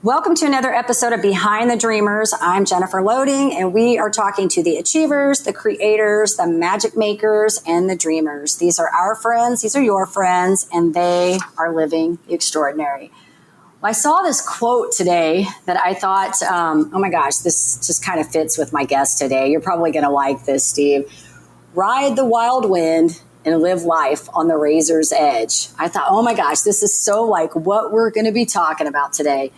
Welcome to another episode of Behind the Dreamers. I'm Jennifer Loading, and we are talking to the achievers, the creators, the magic makers, and the dreamers. These are our friends, these are your friends, and they are living extraordinary. Well, I saw this quote today that I thought, oh my gosh, this just kind of fits with my guest today. You're probably going to like this, Steve. Ride the wild wind and live life on the razor's edge. I thought, oh my gosh, this is so like what we're going to be talking about today.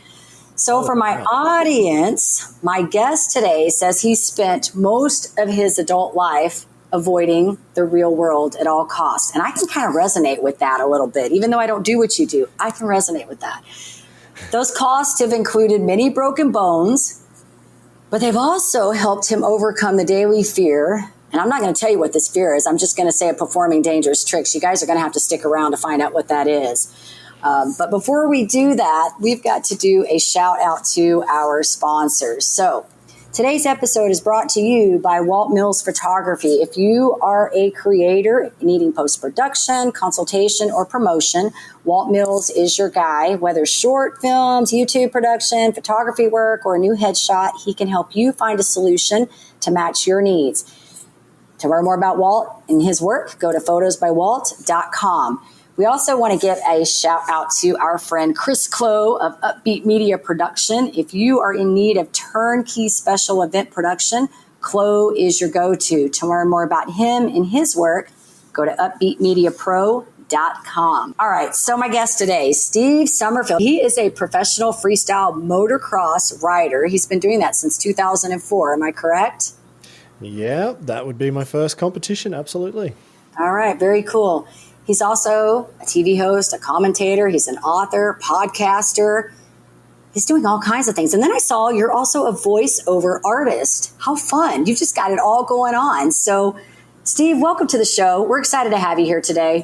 So for my audience, my guest today says he spent most of his adult life avoiding the real world at all costs. And I can kind of resonate with that a little bit. Even though I don't do what you do, I can resonate with that. Those costs have included many broken bones, but they've also helped him overcome the daily fear. And I'm not going to tell you what this fear is. I'm just going to say performing dangerous tricks. You guys are going to have to stick around to find out what that is. But before we do that, we've got to do a shout out to our sponsors. So today's episode is brought to you by Walt Mills Photography. If you are a creator needing post-production, consultation, or promotion, Walt Mills is your guy. Whether short films, YouTube production, photography work, or a new headshot, he can help you find a solution to match your needs. To learn more about Walt and his work, go to photosbywalt.com. We also want to give a shout out to our friend Chris Clow of Upbeat Media Production. If you are in need of turnkey special event production, Clow is your go-to. To learn more about him and his work, go to upbeatmediapro.com. All right, so my guest today, Steve Sommerfeld. He is a professional freestyle motocross rider. He's been doing that since 2004. Am I correct? Yeah, that would be my first competition. Absolutely. All right, very cool. He's also a TV host, a commentator. He's an author, podcaster. He's doing all kinds of things. And then I saw you're also a voiceover artist. How fun. You've just got it all going on. So, Steve, welcome to the show. We're excited to have you here today.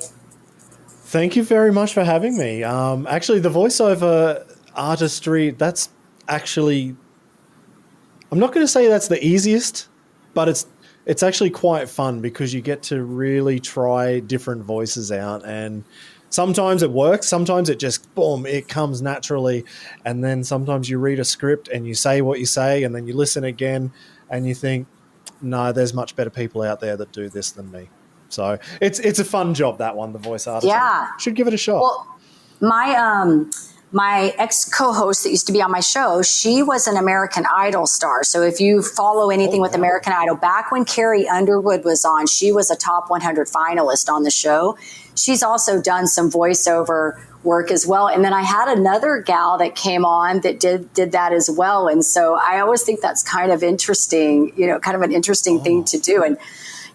Thank you very much for having me. Actually, the voiceover artistry, that's actually, I'm not going to say that's the easiest, but it's actually quite fun because you get to really try different voices out, and sometimes it works, sometimes it just boom, it comes naturally, and then sometimes you read a script and you say what you say and then you listen again and you think, no, there's much better people out there that do this than me. So it's a fun job, that one, the voice artist. Yeah. Should give it a shot. Well, my ex-co-host that used to be on my show, she was an American Idol star. So if you follow anything with American Idol, back when Carrie Underwood was on, she was a top 100 finalist on the show. She's also done some voiceover work as well. And then I had another gal that came on that did that as well. And so I always think that's kind of interesting, kind of an interesting thing to do. And,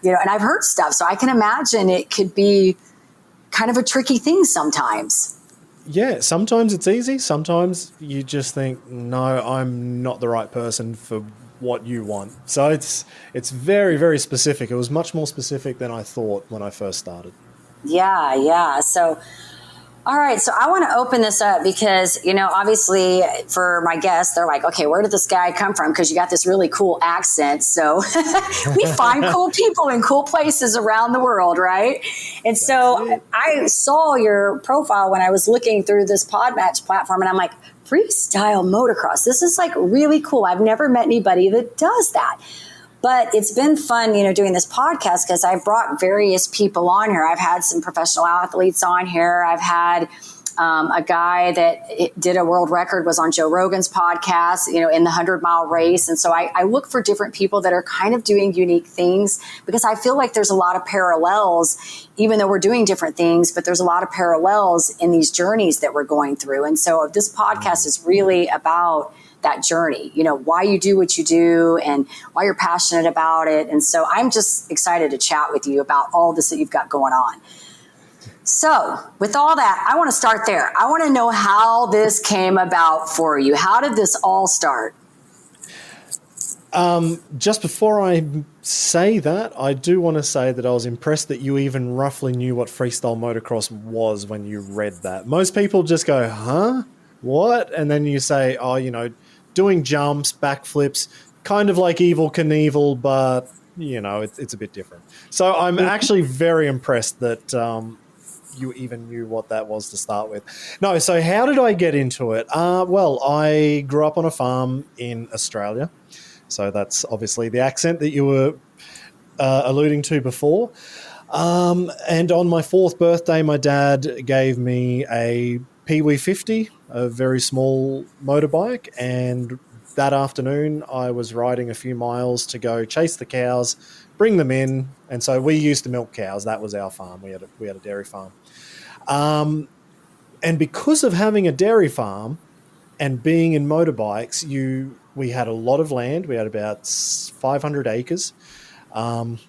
and I've heard stuff, so I can imagine it could be kind of a tricky thing sometimes. Yeah, sometimes it's easy. Sometimes you just think, no, I'm not the right person for what you want. So it's very, very specific. It was much more specific than I thought when I first started. Yeah. So, all right. So I want to open this up because, obviously for my guests, they're like, okay, where did this guy come from? Because you got this really cool accent. So we find cool people in cool places around the world, right? And so I saw your profile when I was looking through this Podmatch platform, and I'm like, freestyle motocross. This is like really cool. I've never met anybody that does that. But it's been fun, doing this podcast because I've brought various people on here. I've had some professional athletes on here. I've had a guy that did a world record, was on Joe Rogan's podcast, in the 100-mile race. And so I look for different people that are kind of doing unique things because I feel like there's a lot of parallels, even though we're doing different things, but there's a lot of parallels in these journeys that we're going through. And so this podcast is really about that journey, why you do what you do and why you're passionate about it. And so I'm just excited to chat with you about all this that you've got going on. So with all that, I want to start there. I want to know how this came about for you. How did this all start? Just before I say that, I do want to say that I was impressed that you even roughly knew what freestyle motocross was when you read that. Most people just go, huh? What? And then you say, doing jumps, backflips, kind of like Evel Knievel, but, it's a bit different. So I'm actually very impressed that you even knew what that was to start with. No, so how did I get into it? Well, I grew up on a farm in Australia. So that's obviously the accent that you were alluding to before. And on my 4th birthday, my dad gave me a Pee-wee 50, a very small motorbike. And that afternoon, I was riding a few miles to go chase the cows, bring them in. And so we used to milk cows. That was our farm. We had a dairy farm. And because of having a dairy farm and being in motorbikes, we had a lot of land. We had about 500 acres. And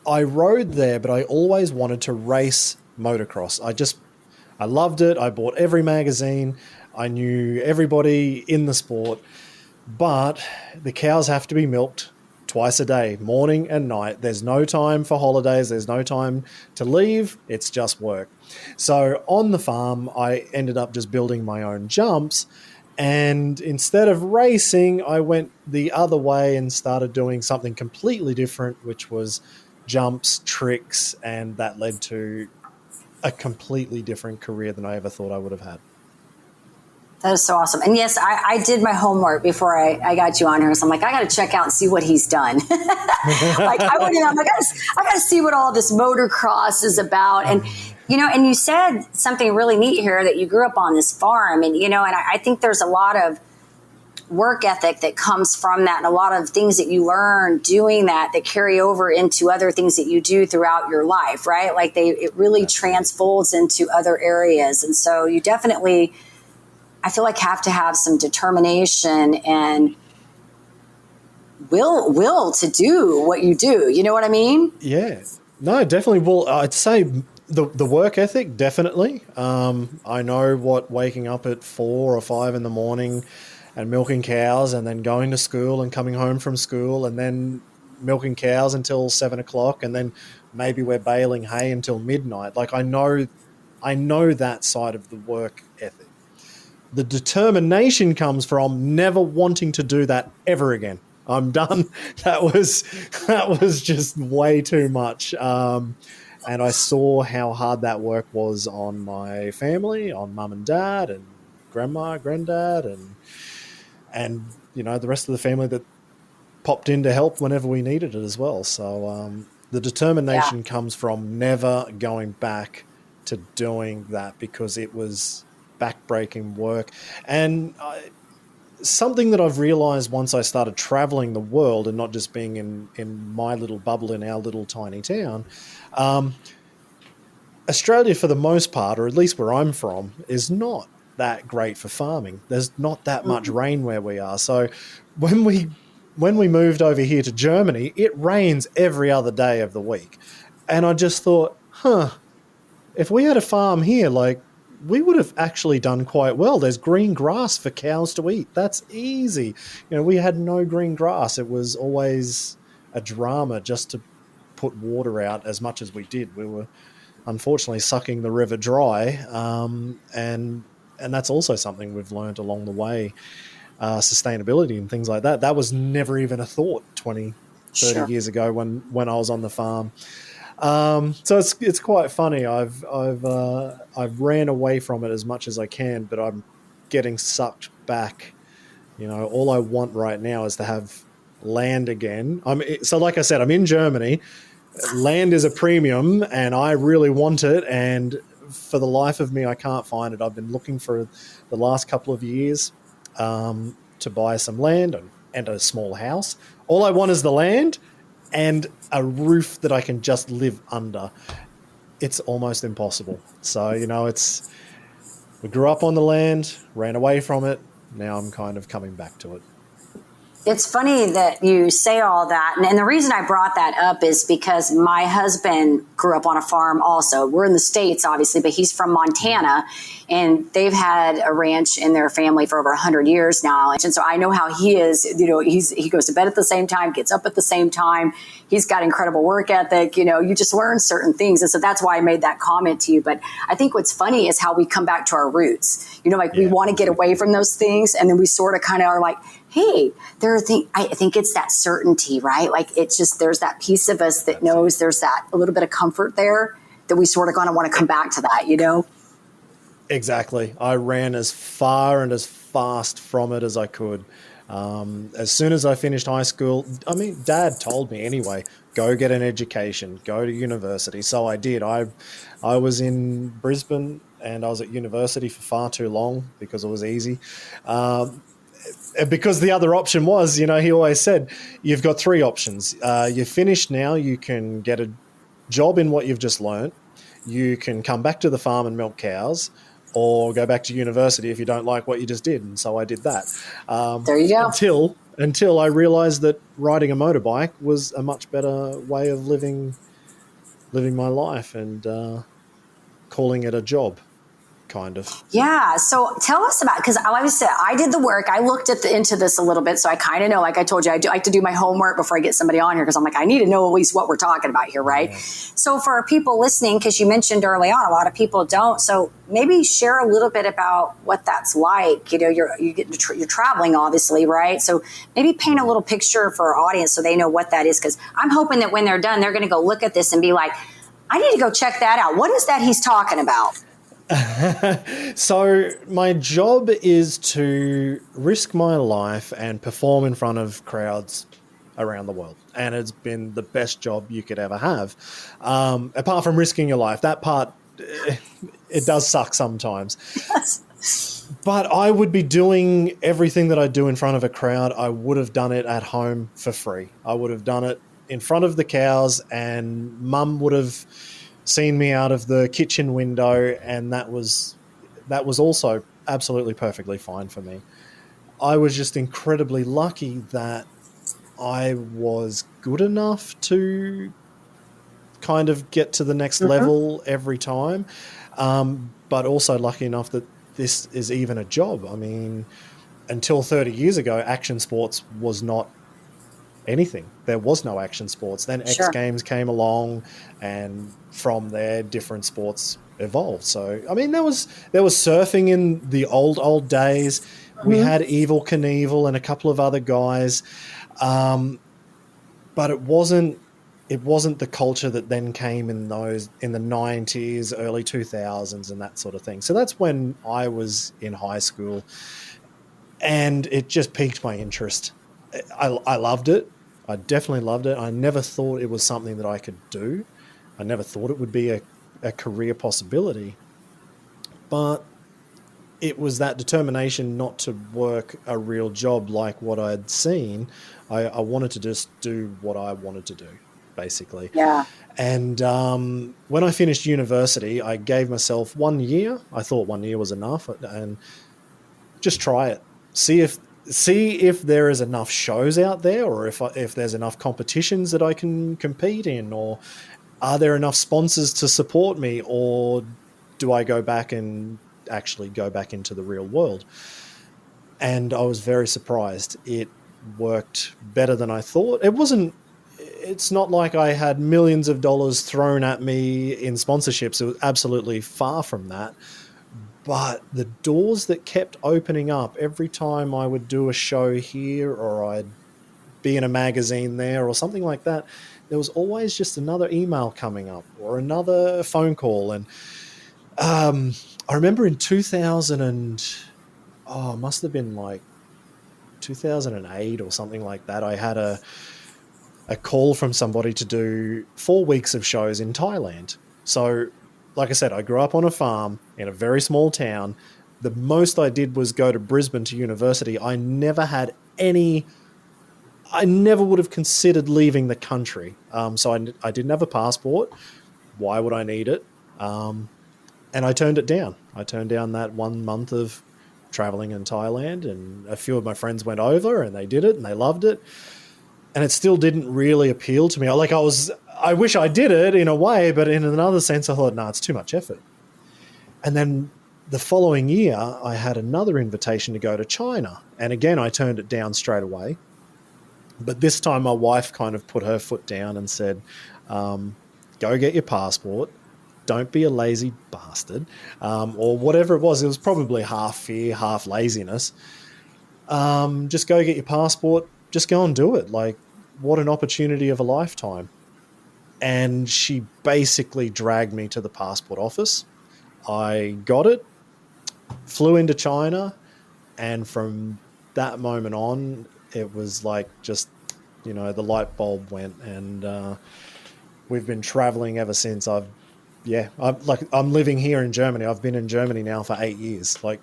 I rode there, but I always wanted to race motocross. I loved it. I bought every magazine. I knew everybody in the sport, but the cows have to be milked twice a day, morning and night. There's no time for holidays. There's no time to leave. It's just work. So on the farm, I ended up just building my own jumps. And instead of racing, I went the other way and started doing something completely different, which was jumps, tricks, and that led to a completely different career than I ever thought I would have had. That is so awesome. And yes, I did my homework before I got you on here. So I'm like, I got to check out and see what he's done. Like I went in, I'm like, I got to see what all this motocross is about. And, and you said something really neat here that you grew up on this farm. And, and I think there's a lot of work ethic that comes from that, and a lot of things that you learn doing that carry over into other things that you do throughout your life, right? Like it really transfolds into other areas. And so you definitely, I feel like, have to have some determination and will to do what you do. You know what I mean? Yeah. No, definitely. Well, I'd say the work ethic, definitely. I know what waking up at 4 or 5 in the morning and milking cows and then going to school and coming home from school and then milking cows until 7 o'clock and then maybe we're baling hay until midnight. Like I know that side of the work ethic. The determination comes from never wanting to do that ever again. I'm done. That was just way too much. And I saw how hard that work was on my family, on mum and dad and grandma, granddad, and the rest of the family that popped in to help whenever we needed it as well. So the determination comes from never going back to doing that because it was backbreaking work. And something that I've realized once I started traveling the world and not just being in my little bubble in our little tiny town, Australia, for the most part, or at least where I'm from, is not that great for farming. There's not that much rain where we are. So when we moved over here to Germany, it rains every other day of the week. And I just thought, if we had a farm here, like, we would have actually done quite well. There's green grass for cows to eat. That's easy. We had no green grass. It was always a drama just to put water out as much as we did. We were unfortunately sucking the river dry. And that's also something we've learned along the way, sustainability and things like that. That was never even a thought 20, 30 years ago when I was on the farm. So it's quite funny. I've ran away from it as much as I can, but I'm getting sucked back. All I want right now is to have land again. So like I said, I'm in Germany. Land is a premium and I really want it. And for the life of me, I can't find it. I've been looking for the last couple of years, to buy some land and a small house. All I want is the land and a roof that I can just live under. It's almost impossible. So, we grew up on the land, ran away from it. Now I'm kind of coming back to it. It's funny that you say all that. And the reason I brought that up is because my husband grew up on a farm also. We're in the States, obviously, but he's from Montana. And they've had a ranch in their family for over 100 years now. And so I know how he is. He goes to bed at the same time, gets up at the same time. He's got incredible work ethic. You just learn certain things. And so that's why I made that comment to you. But I think what's funny is how we come back to our roots. We want to get away from those things. And then we sort of kind of are like, hey, I think it's that certainty, right? Like it's just, there's that piece of us that knows there's that a little bit of comfort there. that we sort of going to want to come back to that, you know? Exactly. I ran as far and as fast from it as I could. As soon as I finished high school, I mean, Dad told me anyway, go get an education, go to university. So I did. I was in Brisbane and I was at university for far too long because it was easy. Because the other option was, you know, he always said, you've got three options. You're finished now. You can get a job in what you've just learnt. You can come back to the farm and milk cows, or go back to university if you don't like what you just did. And so I did that. There you go. Until I realized that riding a motorbike was a much better way of living my life and calling it a job, kind of. Yeah. So tell us about, because like I said, I did the work. I looked into this a little bit. So I kind of know, like I told you, I like to do my homework before I get somebody on here, because I'm like, I need to know at least what we're talking about here, right? Yeah. So for people listening, because you mentioned early on, a lot of people don't. So maybe share a little bit about what that's like. You know, you're traveling, obviously, right? So maybe paint a little picture for our audience so they know what that is. Because I'm hoping that when they're done, they're going to go look at this and be like, I need to go check that out. What is that he's talking about? So my job is to risk my life and perform in front of crowds around the world. And it's been the best job you could ever have. Apart from risking your life, that part, it does suck sometimes. Yes. But I would be doing everything that I do in front of a crowd. I would have done it at home for free. I would have done it in front of the cows, and Mum would have seen me out of the kitchen window, and that was also absolutely perfectly fine for me. I was just incredibly lucky that I was good enough to kind of get to the next level every time, but also lucky enough that this is even a job. I mean, until 30 years ago, action sports was not anything. There was no action sports. Then X Games came along, and from there, different sports evolved. So, I mean, there was surfing in the old days. We had Evel Knievel and a couple of other guys, but it wasn't the culture that then came in the 90s, early 2000s, and that sort of thing. So that's when I was in high school, and it just piqued my interest. I loved it. I definitely loved it. I never thought it was something that I could do. I never thought it would be a career possibility. But it was that determination not to work a real job like what I'd seen. I wanted to just do what I wanted to do, basically. Yeah. And when I finished university, I gave myself 1 year. I thought 1 year was enough, and just try it. See if there is enough shows out there, or if there's enough competitions that I can compete in, or are there enough sponsors to support me, or do I go back and actually go back into the real world? And I was very surprised. It worked better than I thought. It's not like I had millions of dollars thrown at me in sponsorships. It was absolutely far from that. But the doors that kept opening up every time I would do a show here, or I'd be in a magazine there or something like that, there was always just another email coming up or another phone call. And I remember in 2000 must have been like 2008 or something like that, I had a call from somebody to do 4 weeks of shows in Thailand. So, like I said, I grew up on a farm in a very small town. The most I did was go to Brisbane to university. I never would have considered leaving the country. So I didn't have a passport. Why would I need it? And I turned it down. I turned down that 1 month of traveling in Thailand, and a few of my friends went over and they did it and they loved it. And it still didn't really appeal to me. I wish I did it in a way, but in another sense, I thought, no, it's too much effort. And then the following year, I had another invitation to go to China. And again, I turned it down straight away. But this time my wife kind of put her foot down and said, go get your passport. Don't be a lazy bastard. Or whatever it was. It was probably half fear, half laziness. Just go get your passport. Just go and do it. Like, what an opportunity of a lifetime. and she basically dragged me to the passport office. I got it, flew into China, and from that moment on, it was like just, the light bulb went, and we've been traveling ever since. I'm living here in Germany. I've been in Germany now for 8 years. Like,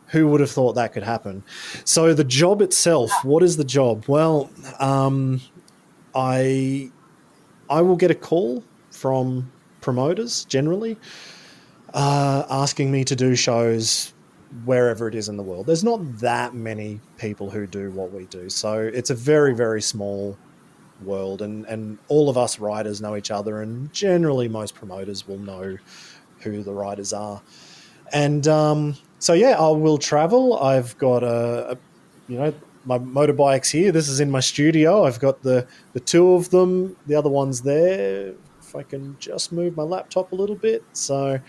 who would have thought that could happen? So the job itself, what is the job? Well, I will get a call from promoters generally asking me to do shows wherever it is in the world. There's not that many people who do what we do. So it's a very, very small world, and all of us riders know each other, and generally most promoters will know who the riders are. And so yeah, I will travel. I've got my motorbikes here. This is in my studio. I've got the two of them. The other one's there. If I can just move my laptop a little bit. So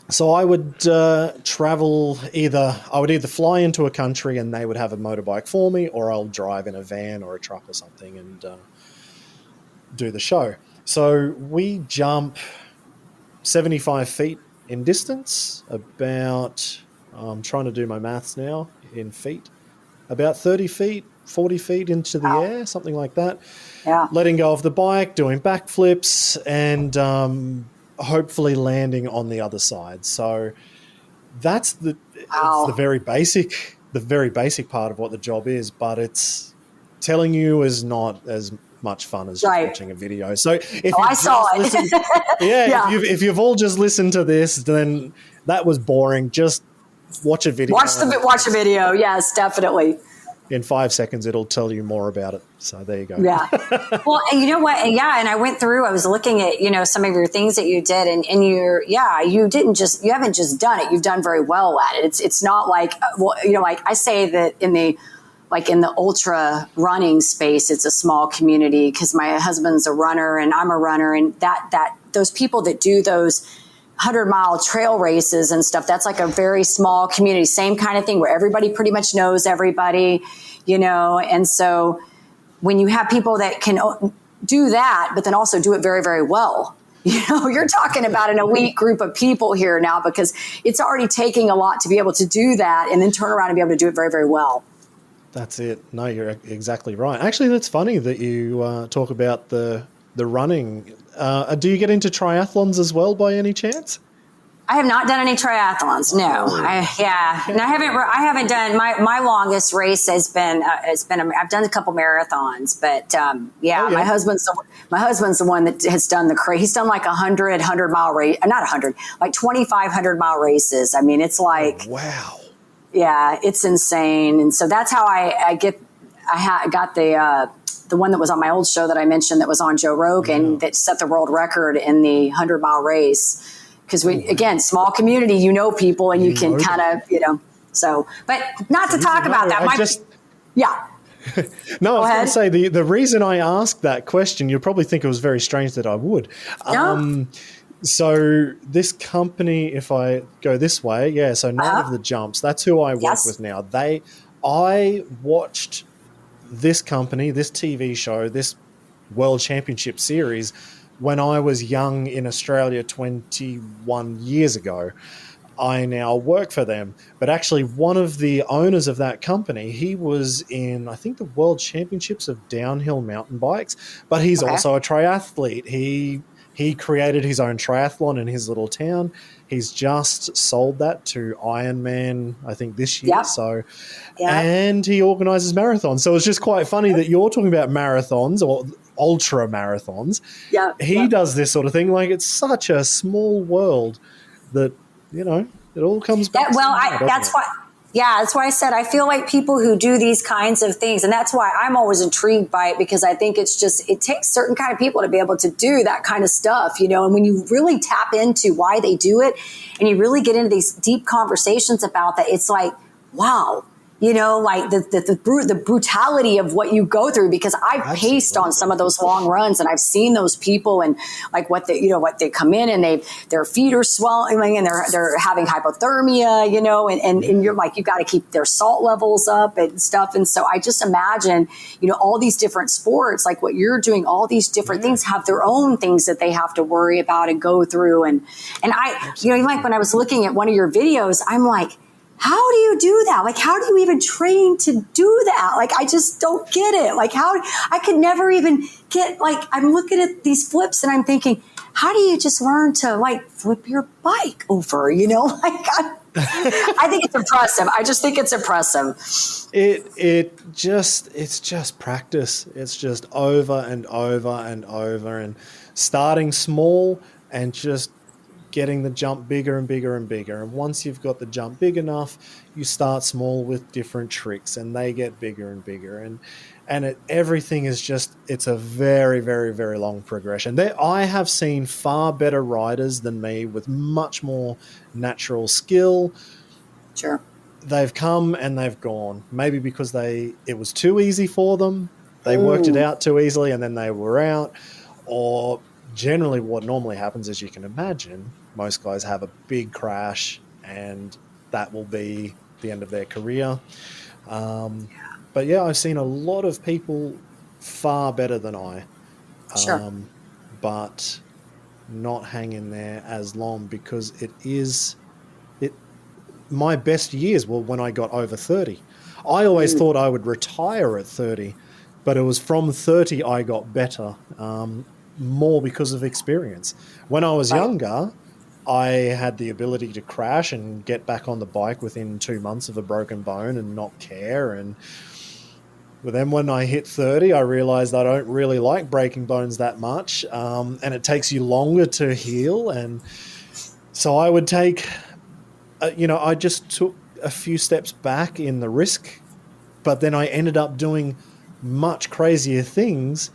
so I would travel I would either fly into a country and they would have a motorbike for me, or I'll drive in a van or a truck or something and do the show. So we jump 75 feet in distance, about, I'm trying to do my maths now in feet, about 30 feet, 40 feet into the air, something like that. Yeah. Letting go of the bike, doing backflips, and hopefully landing on the other side. So that's the very basic part of what the job is, but it's telling you is not as much fun as just watching a video. So if I saw it. If you've all just listened to this, then that was boring. Just watch a video. Watch a video. Yes, definitely. In 5 seconds, it'll tell you more about it. So there you go. Yeah. Well, and you know what? And I went through, I was looking at, some of your things that you did, and you haven't just done it. You've done very well at it. It's not like, like I say that in the ultra running space, it's a small community because my husband's a runner and I'm a runner, and that those people that do those 100-mile trail races and stuff, that's like a very small community, same kind of thing where everybody pretty much knows everybody, and so when you have people that can do that, but then also do it very, very well, you're talking about an elite group of people here now, because it's already taking a lot to be able to do that and then turn around and be able to do it very, very well. That's it. No, you're exactly right. Actually, that's funny that you talk about the running. Do you get into triathlons as well by any chance? I have not done any triathlons. No, I haven't done my longest race has been I've done a couple marathons, but my husband's the one that has done he's done like 100 mile race, not 100, like 2,500 mile races. I mean, it's like, wow. Yeah, it's insane. And so that's how I got the one that was on my old show that I mentioned that was on Joe Rogan that set the world record in the 100-mile race. Because again, small community, people, and you can kind of, so, but not to talk about that. No, I was going to say the reason I asked that question, you'll probably think it was very strange that I would. No. So this company, if I go this way, so Night of the Jumps, that's who I work with now. I watched this company, this TV show, this World Championship series when I was young in Australia 21 years ago. I now work for them. But actually, one of the owners of that company, he was in, I think, the World Championships of downhill mountain bikes, but he's also a triathlete. He created his own triathlon in his little town. He's just sold that to Ironman, I think, this year. And he organizes marathons. So it's just quite funny that you're talking about marathons or ultra marathons. He does this sort of thing. Like, it's such a small world that, it all comes back. That's why I said I feel like people who do these kinds of things, and that's why I'm always intrigued by it, because I think it takes certain kind of people to be able to do that kind of stuff, and when you really tap into why they do it and you really get into these deep conversations about that, it's like, wow, you know, like the brutality of what you go through, because I've paced on some of those long runs and I've seen those people and like what they come in and their feet are swelling and they're having hypothermia, you know, and you're like, you got to keep their salt levels up and stuff. And so I just imagine, you know, all these different sports, like what you're doing, all these different things have their own things that they have to worry about and go through. And I, you know, like when I was looking at one of your videos, I'm like, how do you do that? Like, how do you even train to do that? Like, I just don't get it. Like, I could never even get, like, I'm looking at these flips and I'm thinking, how do you just learn to like flip your bike over, you know? Like, I think it's impressive. I just think it's impressive. It's just practice. It's just over and over and over and starting small and just getting the jump bigger and bigger and bigger. And once you've got the jump big enough, you start small with different tricks and they get bigger and bigger. And everything is just, it's a very, very, very long progression. I have seen far better riders than me with much more natural skill. Sure. They've come and they've gone. Maybe because it was too easy for them. They worked it out too easily and then they were out. Or generally what normally happens, as you can imagine, most guys have a big crash and that will be the end of their career. But yeah, I've seen a lot of people far better than I, but not hang in there as long, because my best years were when I got over 30. I always thought I would retire at 30, but it was from 30 I got better, more because of experience. When I was younger, I had the ability to crash and get back on the bike within 2 months of a broken bone and not care. But then when I hit 30, I realized I don't really like breaking bones that much, and it takes you longer to heal. And so I would take, I just took a few steps back in the risk, but then I ended up doing much crazier things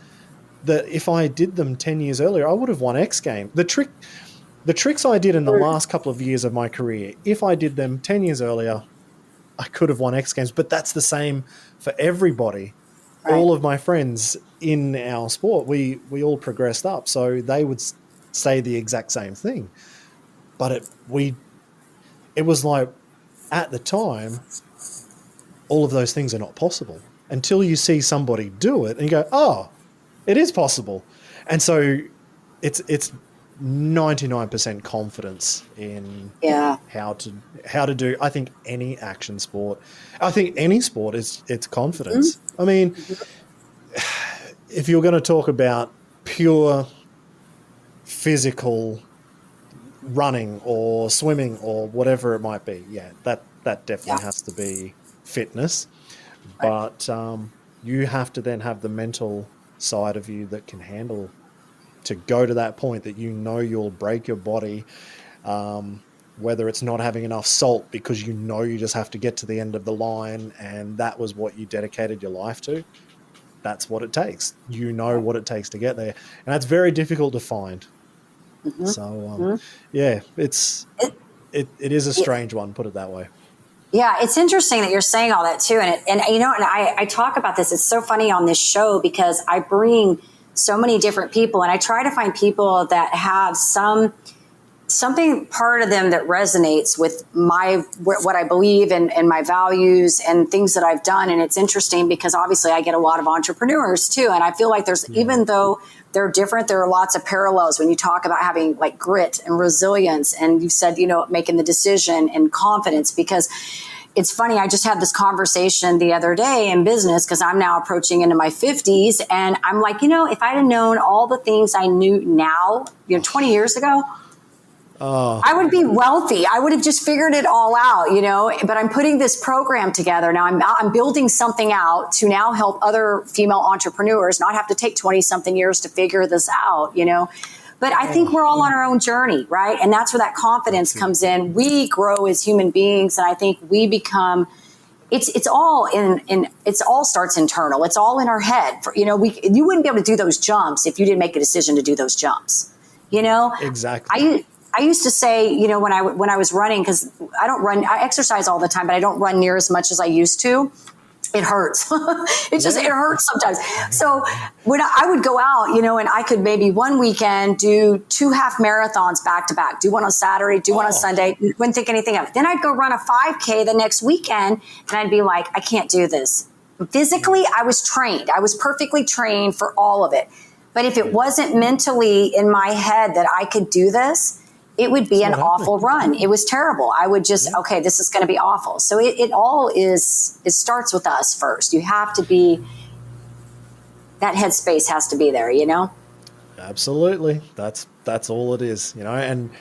that if I did them 10 years earlier, I would have won X Games. The tricks I did in the last couple of years of my career, if I did them 10 years earlier, I could have won X Games. But that's the same for everybody. Right. All of my friends in our sport, we all progressed up. So they would say the exact same thing. But it was like, at the time, all of those things are not possible until you see somebody do it and you go, oh, it is possible. And so it's 99% confidence in how to do, I think, any action sport. I think any sport it's confidence. I mean, if you're going to talk about pure physical running or swimming or whatever it might be, that definitely has to be fitness. But you have to then have the mental side of you that can handle to go to that point that you'll break your body, whether it's not having enough salt because you just have to get to the end of the line and that was what you dedicated your life to. That's what it takes. What it takes to get there. And that's very difficult to find. So, it is a strange one, put it that way. Yeah, it's interesting that you're saying all that too. And I talk about this. It's so funny on this show because I bring so many different people and I try to find people that have something part of them that resonates with what I believe and my values and things that I've done. And it's interesting because obviously I get a lot of entrepreneurs too. And I feel like even though they're different, there are lots of parallels when you talk about having like grit and resilience. And you said, making the decision and confidence, because it's funny. I just had this conversation the other day in business because I'm now approaching into my 50s. And I'm like, if I'd have known all the things I knew now, 20 years ago, I would be wealthy. I would have just figured it all out, but I'm putting this program together. Now I'm building something out to now help other female entrepreneurs not have to take 20 something years to figure this out, but I think we're all on our own journey, right? And that's where that confidence comes in. We grow as human beings. And I think we become, it's all it all starts internal. It's all in our head. You wouldn't be able to do those jumps if you didn't make a decision to do those jumps, Exactly. I used to say, you know, when I was running, because I exercise all the time, but I don't run near as much as I used to. It hurts. It hurts sometimes. So when I would go out, you know, and I could maybe one weekend do 2 half marathons back to back, do one on Saturday, do one on Sunday, wouldn't think anything of it. Then I'd go run a 5K the next weekend and I'd be like, I can't do this. Physically, I was trained. I was perfectly trained for all of it. But if it wasn't mentally in my head that I could do this, it would be an awful run. It was terrible. I would just, okay, this is going to be awful. So it starts with us first. You have to be, that headspace has to be there, you know? Absolutely. That's all it is, you know? And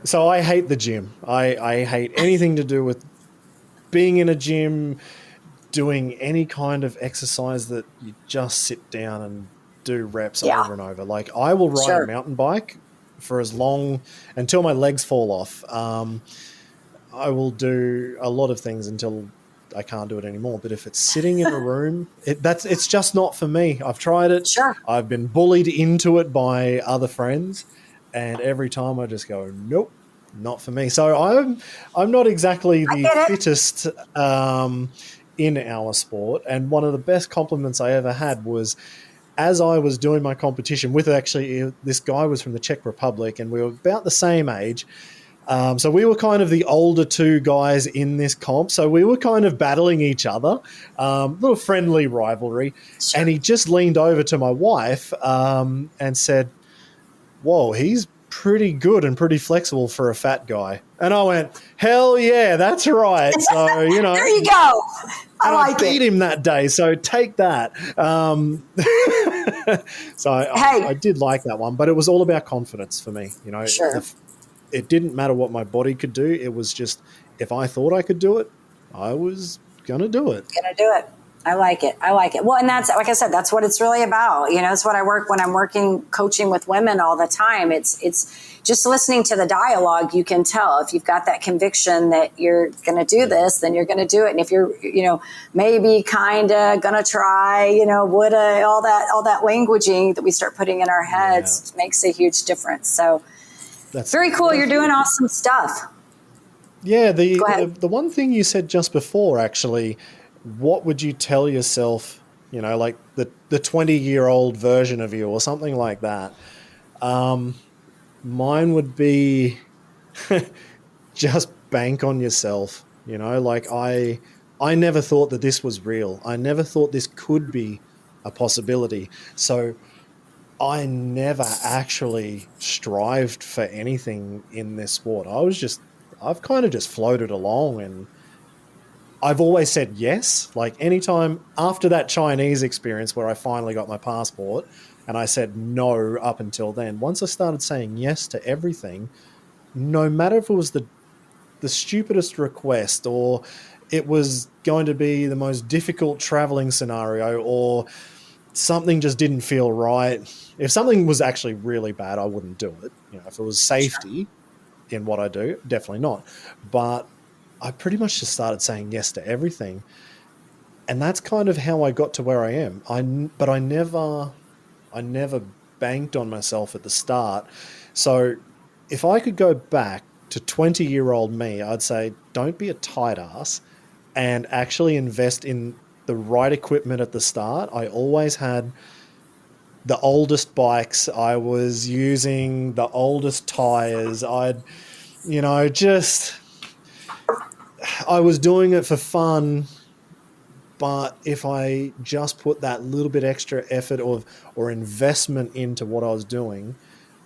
so I hate the gym. I hate anything to do with being in a gym, doing any kind of exercise that you just sit down and do reps over and over. Like I will ride a mountain bike for as long until my legs fall off. I will do a lot of things until I can't do it anymore. But if it's sitting in a room, it's just not for me. I've tried it. Sure. I've been bullied into it by other friends, and every time I just go, nope, not for me. So I'm not exactly the fittest in our sport. And one of the best compliments I ever had was, as I was doing my competition with this guy was from the Czech Republic, and we were about the same age. So we were kind of the older 2 guys in this comp. So we were kind of battling each other, little friendly rivalry. Sure. And he just leaned over to my wife and said, whoa, he's pretty good and pretty flexible for a fat guy. And I went, hell yeah, that's right. So, you know. There you go. I beat him that day, so take that. So I did like that one, but it was all about confidence for me. You know, it didn't matter what my body could do. It was just, if I thought I could do it, I was going to do it. I like it. Well, and that's, like I said, that's what it's really about. You know, that's what I work when I'm coaching with women all the time. It's just listening to the dialogue. You can tell if you've got that conviction that you're going to do this, then you're going to do it. And if you're, you know, maybe kind of going to try, you know, woulda, all that languaging that we start putting in our heads makes a huge difference. So that's very cool. You're doing awesome stuff. Yeah. The one thing you said just before, actually, what would you tell yourself, you know, like the 20-year-old version of you or something like that? Mine would be just bank on yourself, you know, like I never thought that this was real. I never thought this could be a possibility. So I never actually strived for anything in this sport. I've kind of just floated along, and I've always said yes. Like anytime after that Chinese experience where I finally got my passport and I said no up until then, once I started saying yes to everything, no matter if it was the stupidest request or it was going to be the most difficult traveling scenario or something just didn't feel right. If something was actually really bad, I wouldn't do it. You know, if it was safety in what I do, definitely not. But I pretty much just started saying yes to everything. And that's kind of how I got to where I am. But I never banked on myself at the start. So if I could go back to 20-year-old me, I'd say don't be a tight ass and actually invest in the right equipment at the start. I always had the oldest bikes. I was using the oldest tires. I was doing it for fun, but if I just put that little bit extra effort or investment into what I was doing,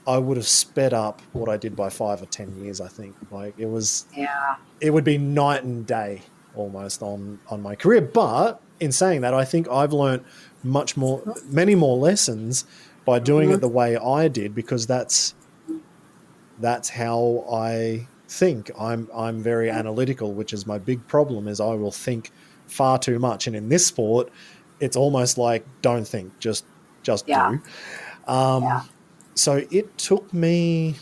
I would have sped up what I did by 5 or 10 years, I think. Like it would be night and day almost on my career. But in saying that, I think I've learned many more lessons by doing it the way I did, because that's how I think. I'm very analytical, which is my big problem, is I will think far too much. And in this sport, it's almost like don't think, just do. So it took me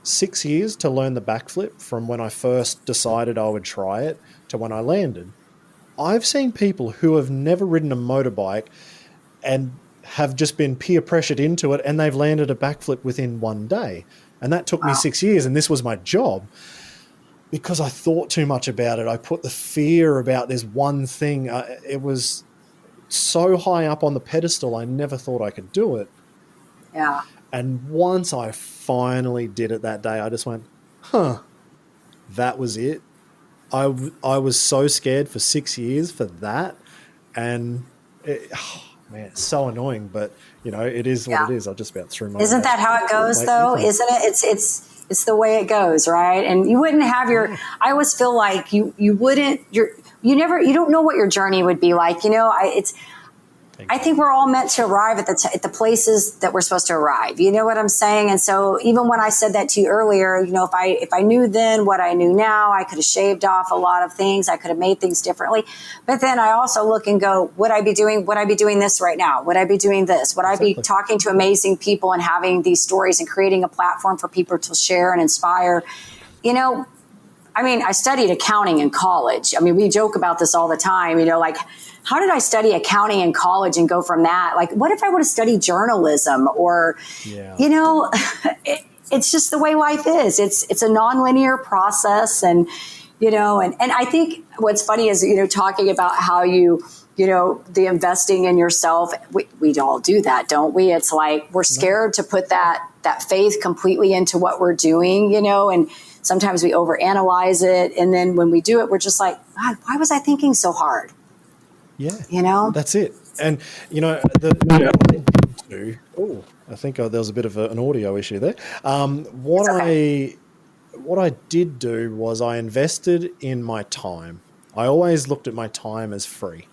6 years to learn the backflip from when I first decided I would try it to when I landed. I've seen people who have never ridden a motorbike and have just been peer pressured into it, and they've landed a backflip within one day. And that took me 6 years, and this was my job. Because I thought too much about it. I put the fear about this one thing. It was so high up on the pedestal, I never thought I could do it. Yeah. And once I finally did it that day, I just went, that was it. I was so scared for 6 years for that. And man, it's so annoying, but it is what it is. I just about threw my. Isn't that how it goes though? Isn't it? It's the way it goes, right? And you wouldn't have I always feel like you don't know what your journey would be like. I think we're all meant to arrive at the places that we're supposed to arrive. You know what I'm saying? And so even when I said that to you earlier, if I knew then what I knew now, I could have shaved off a lot of things. I could have made things differently. But then I also look and go, would I be doing this right now? Would I be doing this? Would I be talking to amazing people and having these stories and creating a platform for people to share and inspire? I studied accounting in college. We joke about this all the time, how did I study accounting in college and go from that? Like, what if I would have studied journalism or, it's just the way life is. It's a nonlinear process. And, and I think what's funny is, talking about how the investing in yourself, we all do that, don't we? It's like, we're scared to put that faith completely into what we're doing, and sometimes we overanalyze it. And then when we do it, we're just like, God, why was I thinking so hard? Yeah, that's it. And I think there was a bit of an audio issue there. What I did do was I invested in my time. I always looked at my time as free.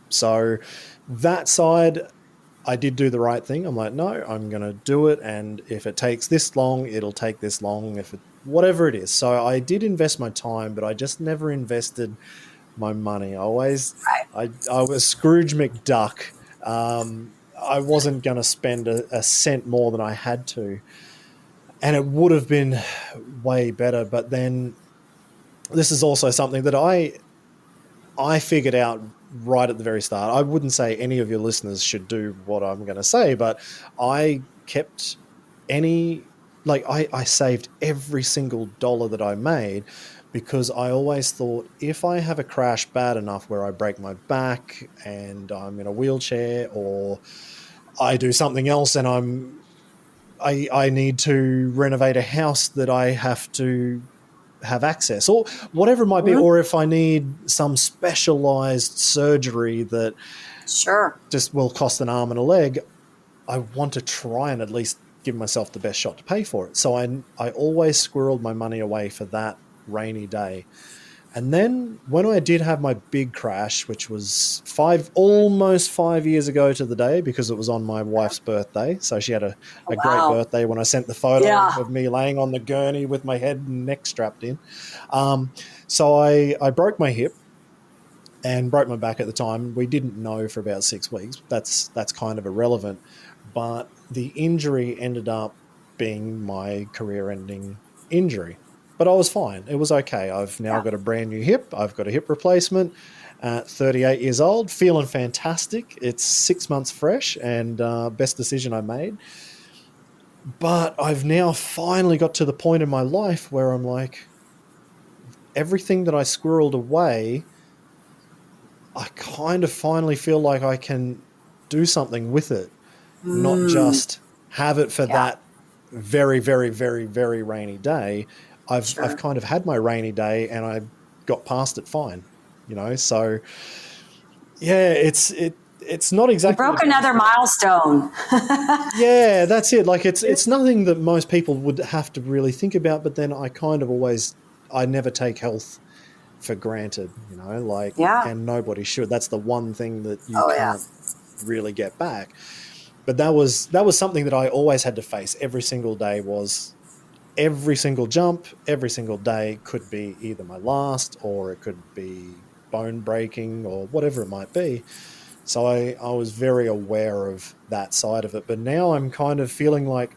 So that side, I did do the right thing. I'm like, no, I'm going to do it. And if it takes this long, it'll take this long, whatever it is. So I did invest my time, but I just never invested my money. I was Scrooge McDuck. I wasn't going to spend a cent more than I had to. And it would have been way better. But then this is also something that I figured out right at the very start. I wouldn't say any of your listeners should do what I'm going to say, but I kept I saved every single dollar that I made, because I always thought, if I have a crash bad enough where I break my back and I'm in a wheelchair, or I do something else and I need to renovate a house that I have to have access, or whatever it might be, or if I need some specialized surgery that just will cost an arm and a leg, I want to try and at least give myself the best shot to pay for it. So I always squirreled my money away for that rainy day. And then when I did have my big crash, which was almost 5 years ago to the day, because it was on my wife's birthday. So she had a great birthday when I sent the photo of me laying on the gurney with my head and neck strapped in. So I broke my hip and broke my back at the time. We didn't know for about 6 weeks. That's kind of irrelevant. But the injury ended up being my career-ending injury. But I was fine. It was okay. I've now got a brand new hip. I've got a hip replacement at 38 years old, feeling fantastic. It's 6 months fresh, and best decision I made. But I've now finally got to the point in my life where I'm like, everything that I squirreled away, I kind of finally feel like I can do something with it, not just have it for that very, very, very, very rainy day. I've kind of had my rainy day and I got past it fine, so it's not exactly. You broke another milestone. Yeah, that's it. Like it's nothing that most people would have to really think about, but then I kind of I never take health for granted, and nobody should. That's the one thing that you can't really get back. But that was something that I always had to face every single day. Was every single jump, every single day could be either my last, or it could be bone breaking, or whatever it might be. So I was very aware of that side of it. But now I'm kind of feeling like,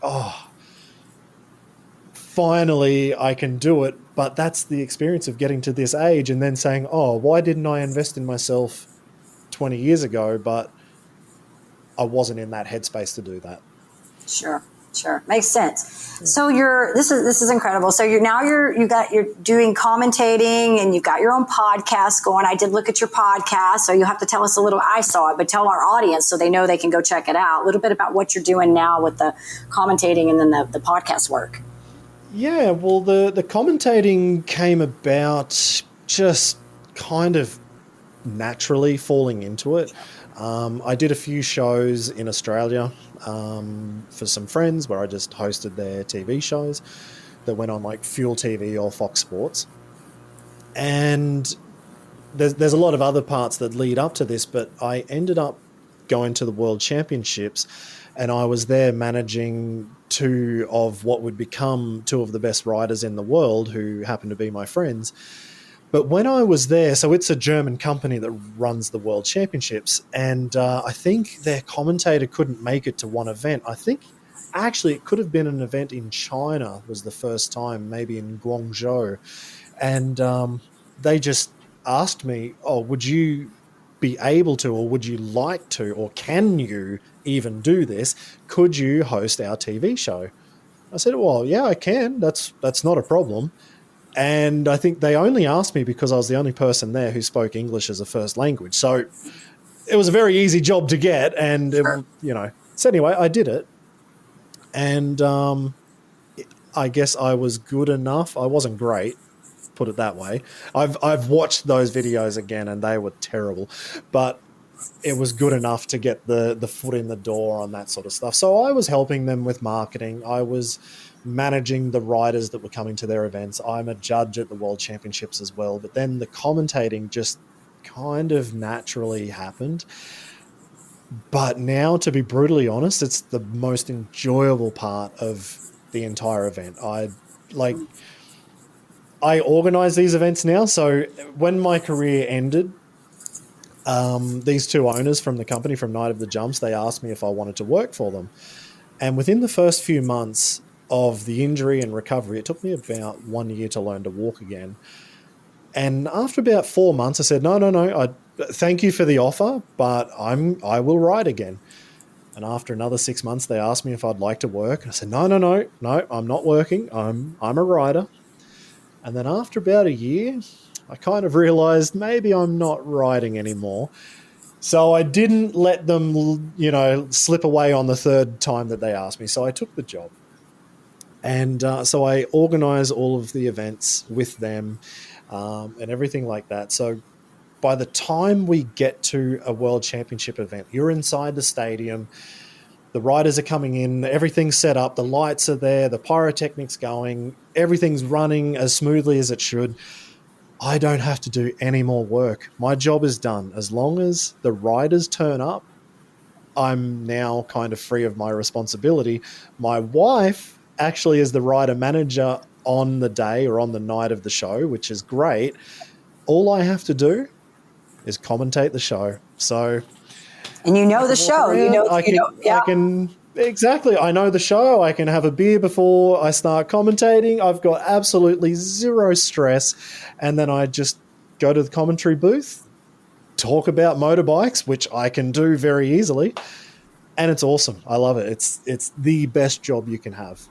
finally I can do it. But that's the experience of getting to this age and then saying, why didn't I invest in myself 20 years ago? But I wasn't in that headspace to do that. Sure. Makes sense. Yeah. So this is incredible. So you're doing commentating, and you've got your own podcast going. I did look at your podcast, so you'll have to tell us a little. I saw it, but tell our audience so they know they can go check it out. A little bit about what you're doing now with the commentating and then the podcast work. Yeah, well, the commentating came about just kind of naturally falling into it. I did a few shows in Australia for some friends where I just hosted their TV shows that went on like Fuel TV or Fox Sports. And there's a lot of other parts that lead up to this, but I ended up going to the World Championships, and I was there managing two of what would become two of the best riders in the world who happened to be my friends. But when I was there, so it's a German company that runs the World Championships, and I think their commentator couldn't make it to one event. I think actually it could have been an event in China was the first time, maybe in Guangzhou. And they just asked me, would you be able to, or would you like to, or can you even do this? Could you host our TV show? I said, well, yeah, I can. That's not a problem. And I think they only asked me because I was the only person there who spoke English as a first language. So it was a very easy job to get. And, so anyway, I did it. And I guess I was good enough. I wasn't great, put it that way. I've watched those videos again, and they were terrible. But it was good enough to get the foot in the door on that sort of stuff. So I was helping them with marketing. I was managing the riders that were coming to their events. I'm a judge at the World Championships as well. But then the commentating just kind of naturally happened. But now, to be brutally honest, it's the most enjoyable part of the entire event. I organize these events now. So when my career ended, these two owners from the company, from Night of the Jumps, they asked me if I wanted to work for them. And within the first few months of the injury and recovery, it took me about 1 year to learn to walk again. And after about 4 months, I said, no, thank you for the offer, but I will ride again. And after another 6 months, they asked me if I'd like to work. I said, no, I'm not working. I'm a rider. And then after about a year, I kind of realized maybe I'm not riding anymore. So I didn't let them, slip away on the third time that they asked me. So I took the job. And so I organize all of the events with them and everything like that. So by the time we get to a World Championship event, you're inside the stadium, the riders are coming in, everything's set up, the lights are there, the pyrotechnics going, everything's running as smoothly as it should. I don't have to do any more work. My job is done. As long as the riders turn up, I'm now kind of free of my responsibility. My wife actually is the rider manager on the day or on the night of the show, which is great. All I have to do is commentate the show. So, and the show, exactly. I know the show. I can have a beer before I start commentating. I've got absolutely zero stress. And then I just go to the commentary booth, talk about motorbikes, which I can do very easily. And it's awesome. I love it. It's the best job you can have.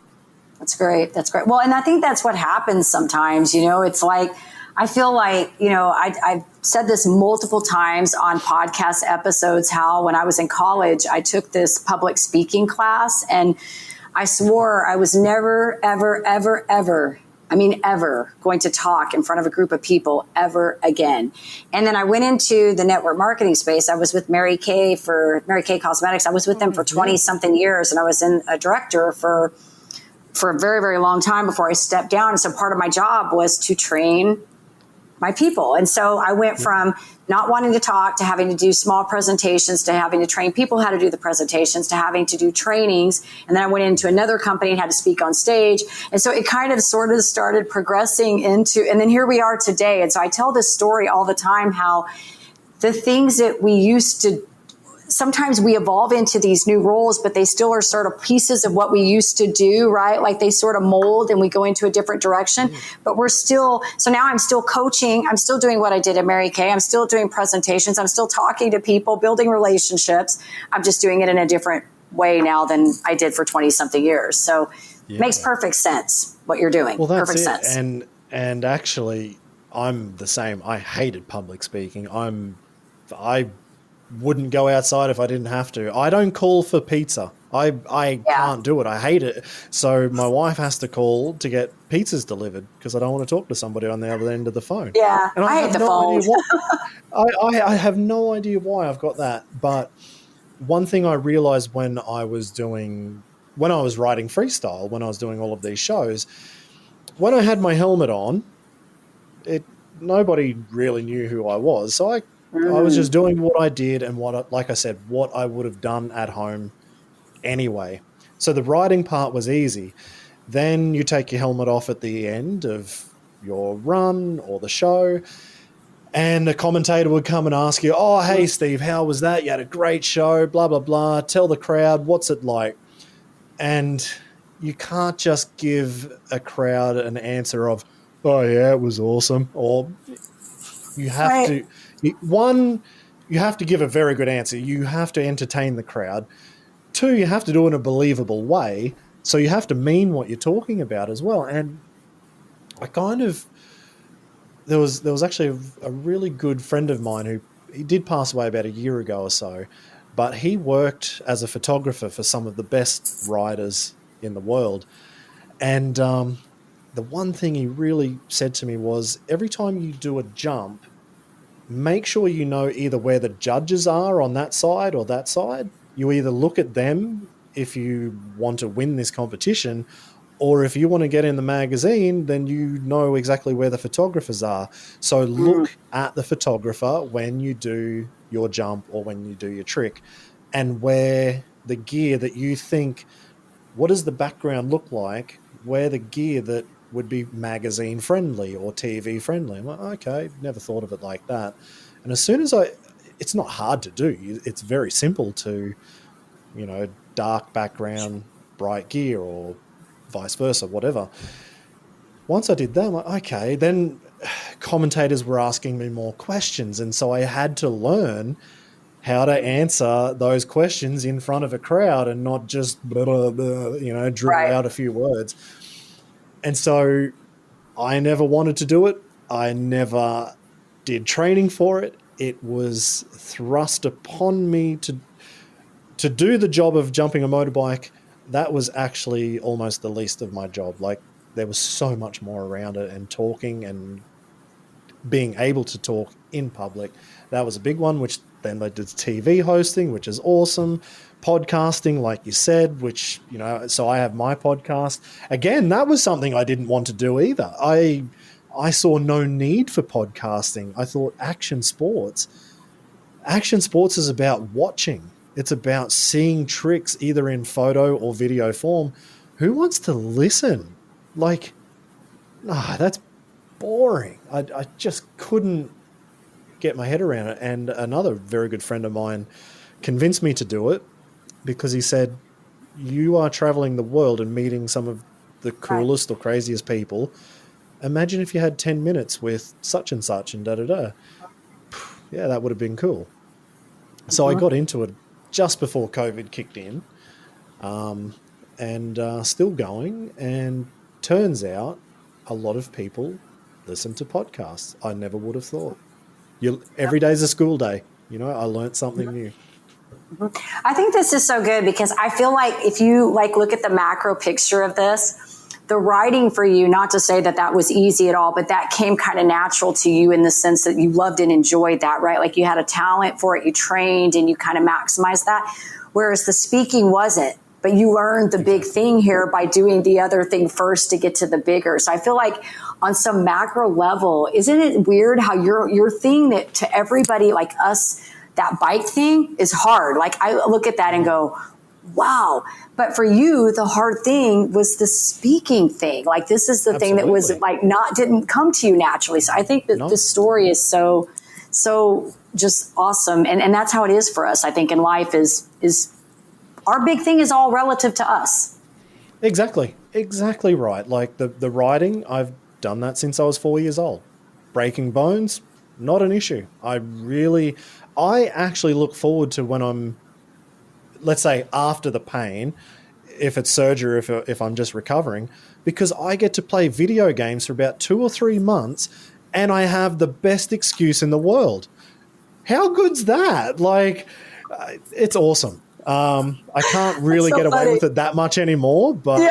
That's great. Well, and I think that's what happens sometimes. It's like, I feel like, I've said this multiple times on podcast episodes, how when I was in college, I took this public speaking class, and I swore I was never, ever, ever, ever, ever going to talk in front of a group of people ever again. And then I went into the network marketing space. I was with Mary Kay Cosmetics. I was with them for 20 something years, and I was a director for a very, very long time before I stepped down. And so part of my job was to train my people. And so I went from not wanting to talk to having to do small presentations, to having to train people how to do the presentations, to having to do trainings. And then I went into another company and had to speak on stage. And so it kind of sort of started progressing into, and then here we are today. And so I tell this story all the time, how the things that we used to sometimes we evolve into these new roles, but they still are sort of pieces of what we used to do, right? Like they sort of mold and we go into a different direction, but we're still, so now I'm still coaching. I'm still doing what I did at Mary Kay. I'm still doing presentations. I'm still talking to people, building relationships. I'm just doing it in a different way now than I did for 20 something years. So it makes perfect sense what you're doing. Well, that's perfect it. sense. And actually, I'm the same. I hated public speaking. I wouldn't go outside if I didn't have to. I don't call for pizza. I can't do it. I hate it. So my wife has to call to get pizzas delivered because I don't want to talk to somebody on the other end of the phone. Yeah, and I hate the phone. I have no idea why I've got that. But one thing I realized when I was writing freestyle, when I was doing all of these shows, when I had my helmet on, nobody really knew who I was. So I was just doing what I did and like I said, what I would have done at home anyway. So the writing part was easy. Then you take your helmet off at the end of your run or the show, and a commentator would come and ask you, oh, hey, Steve, how was that? You had a great show, blah, blah, blah. Tell the crowd, what's it like? And you can't just give a crowd an answer of, oh, yeah, it was awesome. Or you have to... One, you have to give a very good answer. You have to entertain the crowd. Two, you have to do it in a believable way. So you have to mean what you're talking about as well. And there was actually a really good friend of mine he did pass away about a year ago or so, but he worked as a photographer for some of the best riders in the world. And the one thing he really said to me was, every time you do a jump, make sure you know either where the judges are on that side or that side. You either look at them if you want to win this competition, or if you want to get in the magazine, then you know exactly where the photographers are. So look at the photographer when you do your jump or when you do your trick, and wear the gear that you think, what does the background look like? Wear the gear that would be magazine friendly or TV friendly. I'm like, okay, never thought of it like that. And as soon as it's not hard to do. It's very simple to, dark background, bright gear, or vice versa, whatever. Once I did that, I'm like, okay, then commentators were asking me more questions. And so I had to learn how to answer those questions in front of a crowd and not just, blah, blah, blah, drill out a few words. And so I never wanted to do it. I never did training for it. It was thrust upon me to do the job of jumping a motorbike. That was actually almost the least of my job. Like, there was so much more around it, and talking and being able to talk in public. That was a big one, which then they did TV hosting, which is awesome. Podcasting, like you said, which, so I have my podcast. Again, that was something I didn't want to do either. I saw no need for podcasting. I thought action sports is about watching. It's about seeing tricks either in photo or video form. Who wants to listen? Like, that's boring. I just couldn't get my head around it. And another very good friend of mine convinced me to do it, because he said, you are traveling the world and meeting some of the coolest or craziest people. Imagine if you had 10 minutes with such and such and da-da-da. Yeah, that would have been cool. So I got into it just before COVID kicked in, and still going. And turns out a lot of people listen to podcasts. I never would have thought. Every day's a school day. I learned something new. I think this is so good, because I feel like if you look at the macro picture of this, the writing for you, not to say that was easy at all, but that came kind of natural to you in the sense that you loved and enjoyed that, right? Like, you had a talent for it, you trained, and you kind of maximized that. Whereas the speaking wasn't, but you learned the big thing here by doing the other thing first to get to the bigger. So I feel like on some macro level, isn't it weird how your thing that to everybody like us, that bike thing is hard. Like, I look at that and go, wow. But for you, the hard thing was the speaking thing. Like, this is the thing that was didn't come to you naturally. So I think that the story is so so just awesome. And that's how it is for us, I think, in life is our big thing is all relative to us. Exactly right. Like the riding, I've done that since I was 4 years old. Breaking bones, not an issue. I actually look forward to when I'm, let's say, after the pain, if it's surgery, if I'm just recovering, because I get to play video games for about 2 or 3 months and I have the best excuse in the world. How good's that? Like, it's awesome. I can't really get away with it that much anymore, but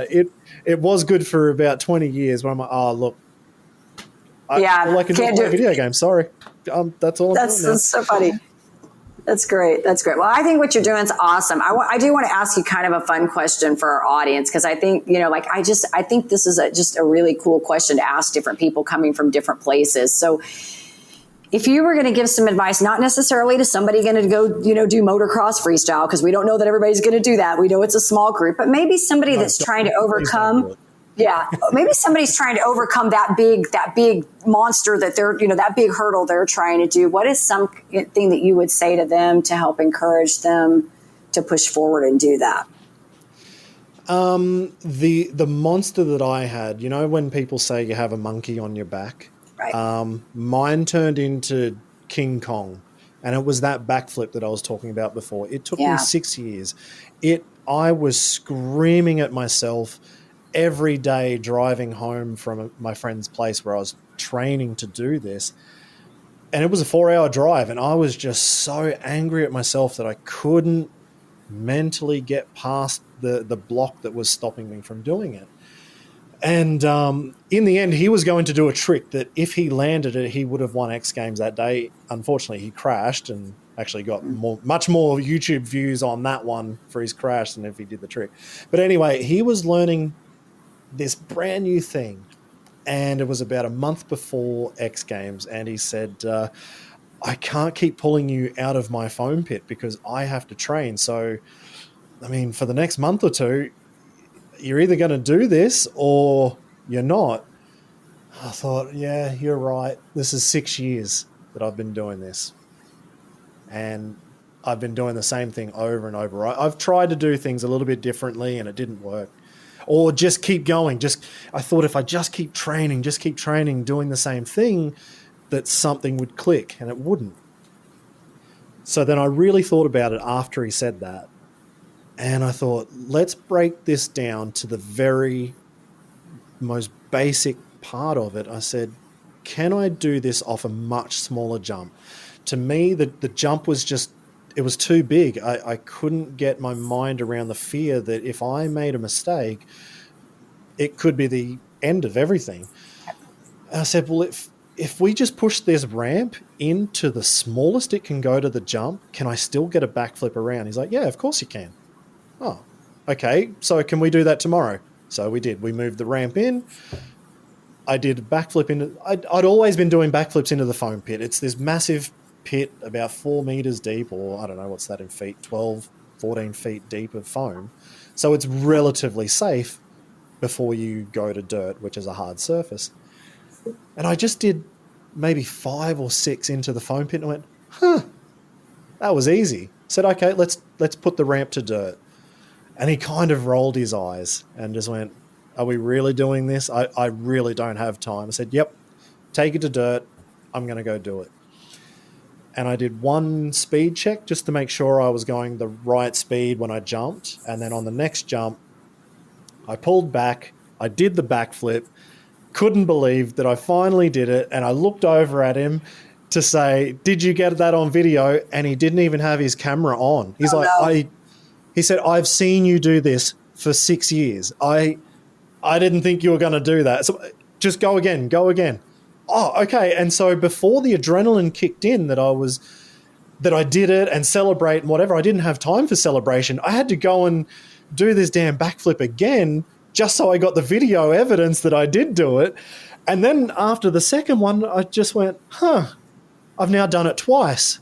it was good for about 20 years where I'm like, oh, look, all I can do is play video games. Sorry. That's all I'm doing now. That's so funny. That's great. That's great. Well, I think what you're doing is awesome. I do want to ask you kind of a fun question for our audience, because I think, I think this is just a really cool question to ask different people coming from different places. So if you were going to give some advice, not necessarily to somebody going to go, do motocross freestyle, because we don't know that everybody's going to do that. We know it's a small group, but maybe somebody that's trying to overcome. Yeah. Maybe somebody's trying to overcome that big monster that they're, that big hurdle they're trying to do. What is something that you would say to them to help encourage them to push forward and do that? The monster that I had, when people say you have a monkey on your back, right. Mine turned into King Kong, and it was that backflip that I was talking about before. It took me 6 years. I was screaming at myself every day driving home from my friend's place where I was training to do this. And it was a 4-hour drive, and I was just so angry at myself that I couldn't mentally get past the block that was stopping me from doing it. And in the end, he was going to do a trick that if he landed it, he would have won X Games that day. Unfortunately, he crashed and actually got much more YouTube views on that one for his crash than if he did the trick. But anyway, he was learning this brand new thing, and it was about a month before X Games, and he said, I can't keep pulling you out of my foam pit because I have to train. So, for the next month or two, you're either going to do this or you're not. I thought, yeah, you're right. This is 6 years that I've been doing this, and I've been doing the same thing over and over. I've tried to do things a little bit differently and it didn't work. Or just keep going. I thought if I just keep training, doing the same thing, that something would click, and it wouldn't. So then I really thought about it after he said that. And I thought, let's break this down to the very most basic part of it. I said, can I do this off a much smaller jump? To me, the jump was it was too big. I couldn't get my mind around the fear that if I made a mistake, it could be the end of everything. And I said, well, if we just push this ramp into the smallest it can go to the jump, can I still get a backflip around? He's like, yeah, of course you can. Oh, okay. So can we do that tomorrow? So we did. We moved the ramp in. I did a backflip into. I'd always been doing backflips into the foam pit. It's this massive pit about 4 meters deep, or I don't know what's that in feet, 12, 14 feet deep of foam. So it's relatively safe before you go to dirt, which is a hard surface. And I just did maybe 5 or 6 into the foam pit and I went, that was easy. Said, okay, let's put the ramp to dirt. And he kind of rolled his eyes and just went, are we really doing this? I really don't have time. I said, yep, take it to dirt. I'm going to go do it. And I did one speed check just to make sure I was going the right speed when I jumped. And then on the next jump, I pulled back. I did the backflip. Couldn't believe that I finally did it. And I looked over at him to say, did you get that on video? And he didn't even have his camera on. He's he said, I've seen you do this for 6 years. I didn't think you were going to do that. So just go again. Oh, okay. And so before the adrenaline kicked in that I did it and celebrate and whatever, I didn't have time for celebration. I had to go and do this damn backflip again just so I got the video evidence that I did do it. And then after the second one, I just went, I've now done it twice.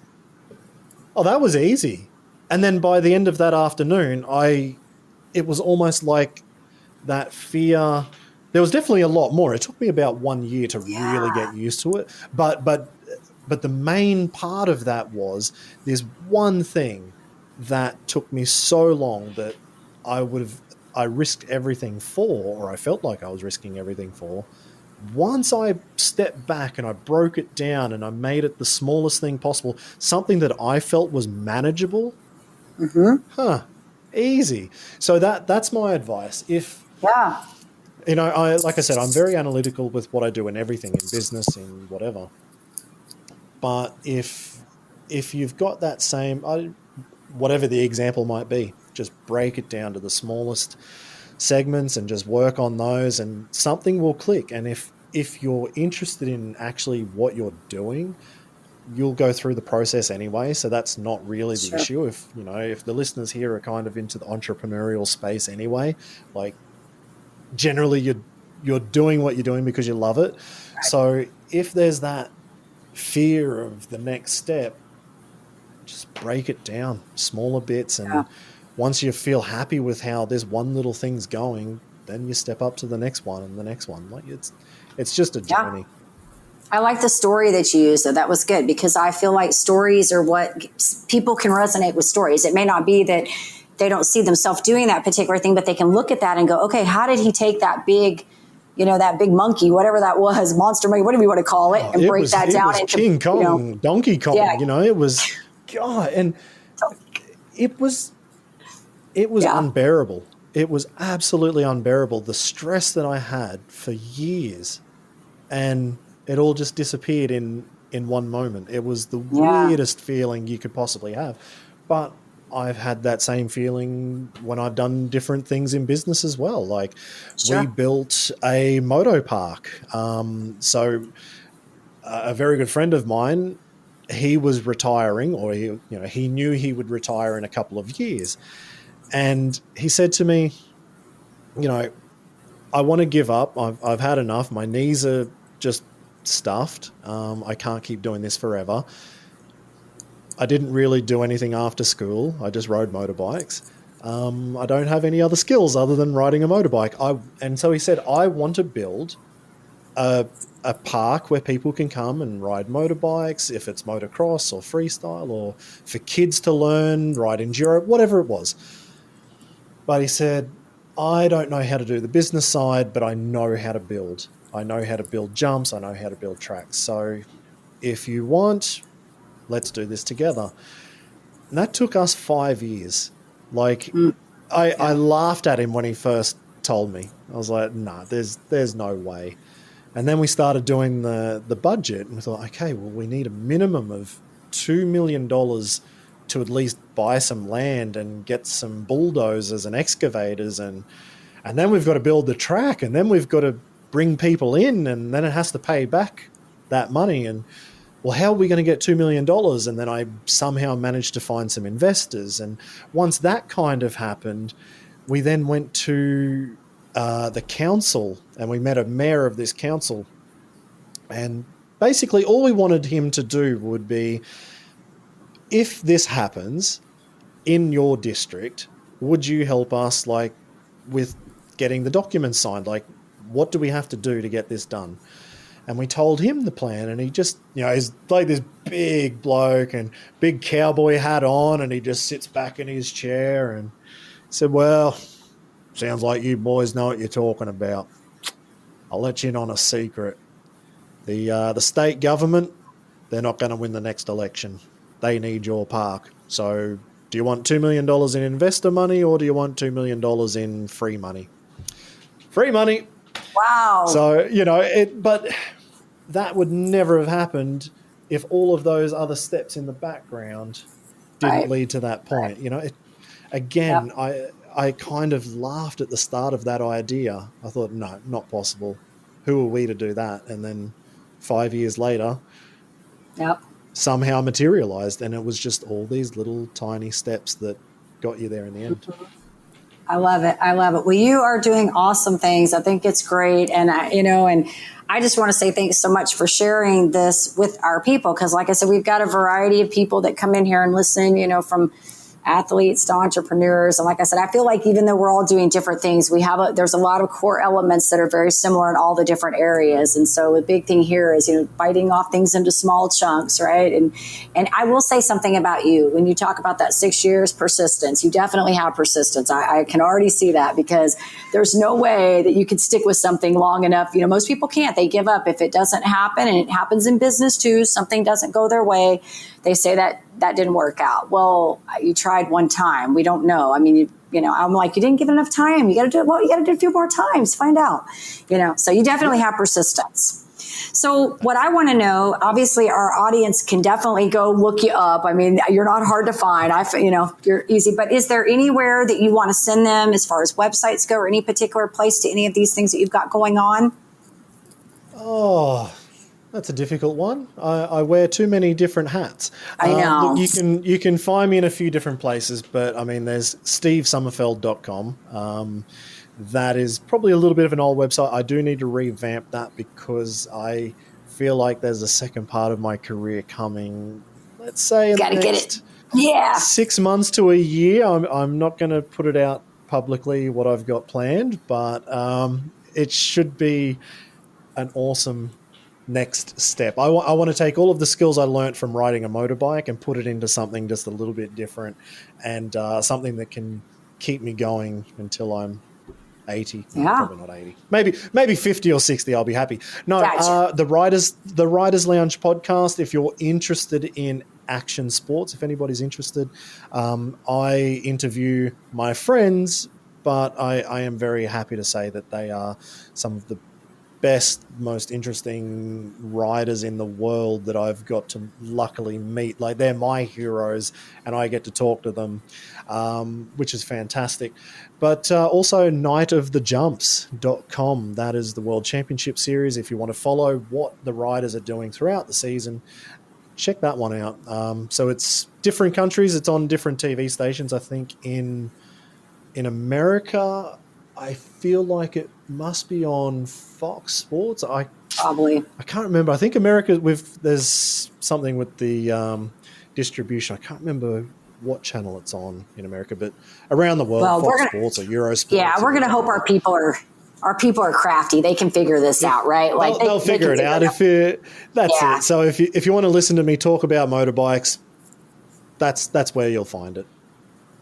Oh, that was easy. And then by the end of that afternoon, it was almost like that fear. There was definitely a lot more. It took me about 1 year to really get used to it. But but the main part of that was this one thing that took me so long that I risked everything for, or I felt like I was risking everything for. Once I stepped back and I broke it down and I made it the smallest thing possible, something that I felt was manageable, easy. So that's my advice. If, Yeah. like I said, I'm very analytical with what I do in everything, in business, in whatever. But if you've got that same, whatever the example might be, just break it down to the smallest segments and just work on those, and something will click. And if you're interested in actually what you're doing, you'll go through the process anyway. So that's not really the issue. If the listeners here are kind of into the entrepreneurial space anyway, like generally you're doing what you're doing because you love it. Right. So if there's that fear of the next step, just break it down smaller bits, and once you feel happy with how this one little thing's going, then you step up to the next one and the next one. Like it's just a journey. I like the story that you used, though. That was good, because I feel like stories are what people can resonate with. Stories. It may not be that they don't see themselves doing that particular thing, but they can look at that and go, okay, how did he take that big, that big monkey, whatever that was, monster monkey, whatever you want to call it, and break that down into King Kong, Donkey Kong. It was God, and it was unbearable. It was absolutely unbearable. The stress that I had for years, and it all just disappeared in one moment. It was the weirdest feeling you could possibly have. But I've had that same feeling when I've done different things in business as well. Like we built a moto park. So a very good friend of mine, he was retiring, or he knew he would retire in a couple of years. And he said to me, I want to give up. I've had enough. My knees are just stuffed. I can't keep doing this forever. I didn't really do anything after school. I just rode motorbikes. I don't have any other skills other than riding a motorbike. And so he said, I want to build a park where people can come and ride motorbikes, if it's motocross or freestyle, or for kids to learn, ride enduro, whatever it was. But he said, I don't know how to do the business side, but I know how to build. I know how to build jumps. I know how to build tracks. So if you want, let's do this together. And that took us 5 years. I laughed at him when he first told me. I was like, nah, there's no way. And then we started doing the budget, and we thought, okay, well, we need a minimum of $2 million to at least buy some land and get some bulldozers and excavators, and then we've got to build the track, and then we've got to bring people in, and then it has to pay back that money. And well, how are we going to get $2 million? And then I somehow managed to find some investors. And once that kind of happened, we then went to the council, and we met a mayor of this council. And basically all we wanted him to do would be, if this happens in your district, would you help us with getting the documents signed? What do we have to do to get this done? And we told him the plan, and he just, he's like this big bloke and big cowboy hat on, and he just sits back in his chair and said, well, sounds like you boys know what you're talking about. I'll let you in on a secret. The state government, they're not going to win the next election. They need your park. So do you want $2 million in investor money, or do you want $2 million in free money? Free money. Wow. So, but that would never have happened if all of those other steps in the background didn't lead to that point. I kind of laughed at the start of that idea. I thought, no, not possible. Who are we to do that? And then 5 years later, somehow materialized, and it was just all these little tiny steps that got you there in the end. I love it. Well, you are doing awesome things. I think it's great. And I just want to say thanks so much for sharing this with our people. Cause like I said, we've got a variety of people that come in here and listen, from athletes to entrepreneurs. And like I said, I feel like even though we're all doing different things, there's a lot of core elements that are very similar in all the different areas. And so the big thing here is, biting off things into small chunks, right? And I will say something about you. When you talk about that 6 years persistence, you definitely have persistence. I can already see that, because there's no way that you could stick with something long enough. Most people can't. They give up if it doesn't happen, and it happens in business too. Something doesn't go their way. They say that didn't work out. Well, you tried one time. We don't know. I mean, I'm like, you didn't give enough time. You got to do it. Well, you got to do it a few more times. Find out. So you definitely have persistence. So what I want to know, obviously, our audience can definitely go look you up. I mean, you're not hard to find. You're easy. But is there anywhere that you want to send them as far as websites go, or any particular place to any of these things that you've got going on? Oh, that's a difficult one. I wear too many different hats. I know. Look, you can find me in a few different places, but I mean, there's stevesommerfeld.com. That is probably a little bit of an old website. I do need to revamp that, because I feel like there's a second part of my career coming. Let's say in the next 6 months to a year. I'm not going to put it out publicly what I've got planned, but it should be an awesome next step. I want to take all of the skills I learned from riding a motorbike and put it into something just a little bit different, and something that can keep me going until I'm 80. Yeah. Probably not 80. Maybe 50 or 60. I'll be happy. No, Gotcha. The Riders Lounge podcast. If you're interested in action sports, if anybody's interested, I interview my friends, but I am very happy to say that they are some of the best, most interesting riders in the world that I've got to luckily meet. Like, they're my heroes, and I get to talk to them, which is fantastic. But also nightofthejumps.com. That is the World Championship Series. If you want to follow what the riders are doing throughout the season, check that one out. So it's different countries. It's on different TV stations. I think in America, I feel like it must be on Fox Sports. I can't remember. I think America, there's something with the distribution. I can't remember what channel it's on in America, but around the world, Fox Sports or Eurosport. Yeah, we're going to hope our people are crafty. They can figure this out, right? Like they'll figure it out. That's it. So if you want to listen to me talk about motorbikes, that's where you'll find it.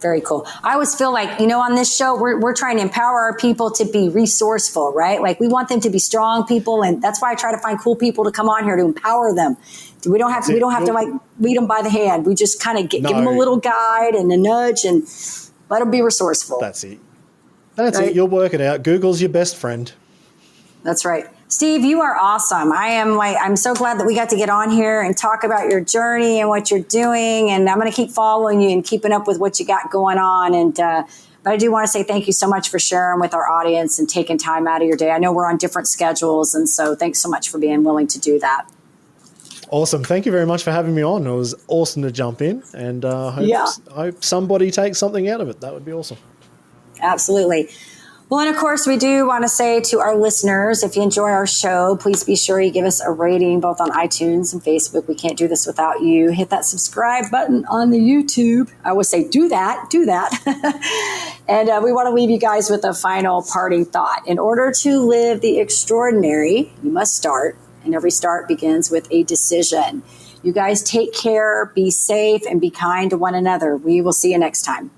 Very cool. I always feel like, on this show, we're trying to empower our people to be resourceful, right? Like, we want them to be strong people. And that's why I try to find cool people to come on here to empower them. We don't have to like lead them by the hand. We just kind of give them a little guide and a nudge and let them be resourceful. That's it. That's right? You'll work it out. Google's your best friend. That's right. Steve, you are awesome. I'm so glad that we got to get on here and talk about your journey and what you're doing. And I'm going to keep following you and keeping up with what you got going on. And, but I do want to say thank you so much for sharing with our audience and taking time out of your day. I know we're on different schedules. And so thanks so much for being willing to do that. Awesome. Thank you very much for having me on. It was awesome to jump in, and I hope somebody takes something out of it. That would be awesome. Absolutely. Well, and of course, we do want to say to our listeners, if you enjoy our show, please be sure you give us a rating both on iTunes and Facebook. We can't do this without you. Hit that subscribe button on the YouTube. I would say do that. And we want to leave you guys with a final parting thought. In order to live the extraordinary, you must start, and every start begins with a decision. You guys take care, be safe, and be kind to one another. We will see you next time.